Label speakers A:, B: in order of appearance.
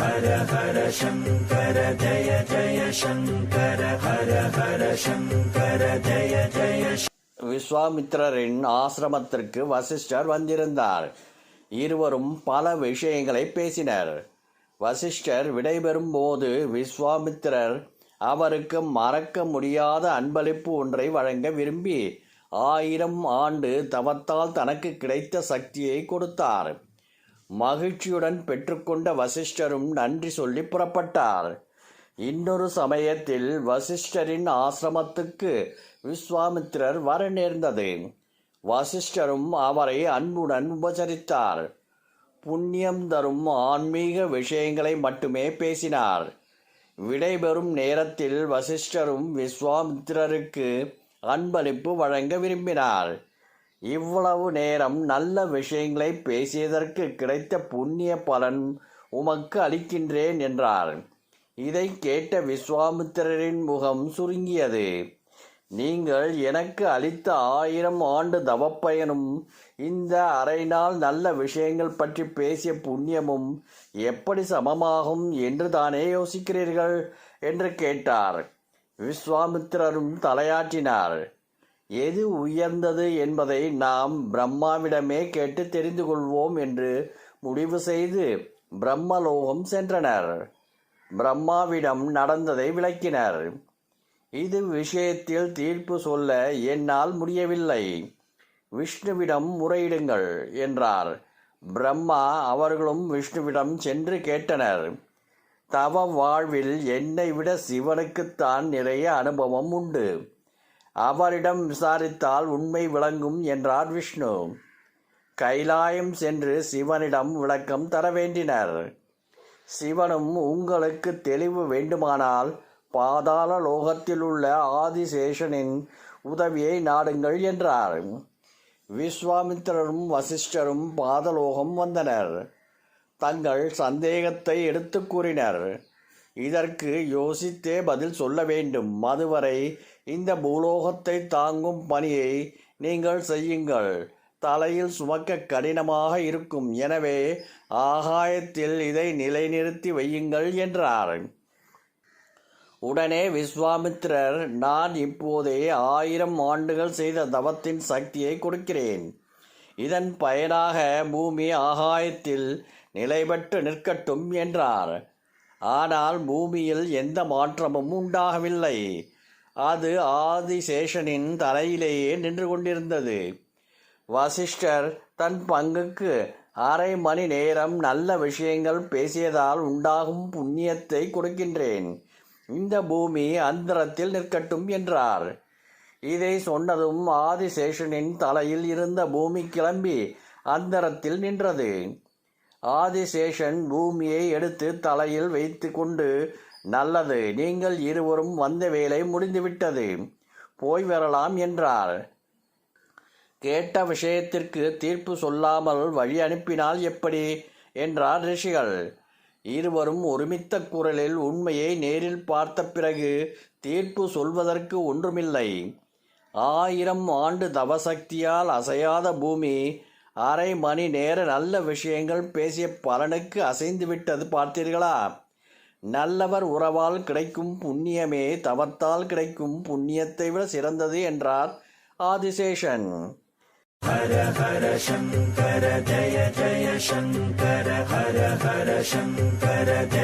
A: ஹர ஹர சங்கர ஜய ஜய சங்கர ஹர ஹர சங்கர ஜய ஜய. விஸ்வாமித்திரரின் ஆசிரமத்திற்கு வசிஷ்டர் வந்திருந்தார். இருவரும் பல விஷயங்களை பேசினர். வசிஷ்டர் விடைபெறும் போது விஸ்வாமித்திரர் அவருக்கு மறக்க முடியாத அன்பளிப்பு ஒன்றை வழங்க விரும்பி 1000 ஆண்டு தவத்தால் தனக்கு கிடைத்த சக்தியை கொடுத்தார். மகிழ்ச்சியுடன் பெற்றுக்கொண்ட வசிஷ்டரும் நன்றி சொல்லி புறப்பட்டார். இன்னொரு சமயத்தில் வசிஷ்டரின் ஆசிரமத்துக்கு விஸ்வாமித்திரர் வர நேர்ந்தது. வசிஷ்டரும் அவரை அன்புடன் உபசரித்தார். புண்ணியம் தரும் ஆன்மீக விஷயங்களை மட்டுமே பேசினார். விடைபெறும் நேரத்தில் வசிஷ்டரும் விஸ்வாமித்திரருக்கு அன்பளிப்பு வழங்க விரும்பினார். இவ்வளவு நேரம் நல்ல விஷயங்களை பேசியதற்கு கிடைத்த புண்ணிய பலன் உமக்கு அளிக்கின்றேன் என்றார். இதை கேட்ட விஸ்வாமித்திரரின் முகம் சுருங்கியது. நீங்கள் எனக்கு அளித்த 1000 ஆண்டு தவப்பயனும் இந்த அரை நாள் நல்ல விஷயங்கள் பற்றி பேசிய புண்ணியமும் எப்படி சமமாகும் என்று தானே யோசிக்கிறீர்கள் என்று கேட்டார். விஸ்வாமித்திரரும் தலையாட்டினார். எது உயர்ந்தது என்பதை நாம் பிரம்மாவிடமே கேட்டு தெரிந்து கொள்வோம் என்று முடிவு செய்து பிரம்மலோகம் சென்றனர். பிரம்மாவிடம் நடந்ததை விளக்கினர். இது விஷயத்தில் தீர்ப்பு சொல்ல என்னால் முடியவில்லை, விஷ்ணுவிடம் முறையிடுங்கள் என்றார். பிரம்மா அவர்களும் விஷ்ணுவிடம் சென்று கேட்டனர். தவ வாழ்வில் என்னை விட சிவனுக்குத்தான் நிறைய அனுபவம் உண்டு, அவரிடம் விசாரித்தால் உண்மை விளங்கும் என்றார் விஷ்ணு. கைலாயம் சென்று சிவனிடம் விளக்கம் தர வேண்டினர். சிவனும் உங்களுக்கு தெளிவு வேண்டுமானால் பாதாள லோகத்தில் உள்ள ஆதிசேஷனின் உதவியை நாடுங்கள் என்றார். விஸ்வாமித்திரரும் வசிஷ்டரும் பாதலோகம் வந்தனர். தங்கள் சந்தேகத்தை எடுத்து கூறினர். இதற்கு யோசித்தே பதில் சொல்ல வேண்டும். அதுவரை இந்த பூலோகத்தை தாங்கும் பணியை நீங்கள் செய்யுங்கள். தலையில் சுமக்க கடினமாக இருக்கும், எனவே ஆகாயத்தில் இதை நிலைநிறுத்தி வையுங்கள் என்றார். உடனே விஸ்வாமித்திரர், நான் இப்போதே 1000 ஆண்டுகள் செய்த தவத்தின் சக்தியை கொடுக்கிறேன். இதன் பயனாக பூமி ஆகாயத்தில் நிலைபெற்று நிற்கட்டும் என்றார். ஆனால் பூமியில் எந்த மாற்றமும் உண்டாகவில்லை. அது ஆதிசேஷனின் தலையிலேயே நின்று கொண்டிருந்தது. வசிஷ்டர் தன் பங்குக்கு அரை மணி நேரம் நல்ல விஷயங்கள் பேசியதால் உண்டாகும் புண்ணியத்தை கொடுக்கின்றேன். இந்த பூமி அந்தரத்தில் நிற்கட்டும் என்றார். இதை சொன்னதும் ஆதிசேஷனின் தலையில் இருந்த பூமி கிளம்பி அந்தரத்தில் நின்றது. ஆதிசேஷன் பூமியை எடுத்து தலையில் வைத்து கொண்டு, நல்லது, நீங்கள் இருவரும் வந்த வேலை முடிந்துவிட்டது, போய் வரலாம் என்றார். கேட்ட விஷயத்திற்கு தீர்ப்பு சொல்லாமல் வழி அனுப்பினால் எப்படி என்றார் ரிஷிகள். இருவரும் ஒருமித்த குரலில், உண்மையை நேரில் பார்த்த பிறகு தீர்ப்பு சொல்வதற்கு ஒன்றுமில்லை. 1000 ஆண்டு தவசக்தியால் அசையாத பூமி அரை மணி நேர நல்ல விஷயங்கள் பேசிய பலனுக்கு அசைந்து விட்டது பார்த்தீர்களா? நல்லவர் உறவால் கிடைக்கும் புண்ணியமே தவத்தால் கிடைக்கும் புண்ணியத்தை விட சிறந்தது என்றார் ஆதிசேஷன். ஹர ஹர சங்கர ஜய ஜய சங்கர ஹர ஹர சங்கர ஜய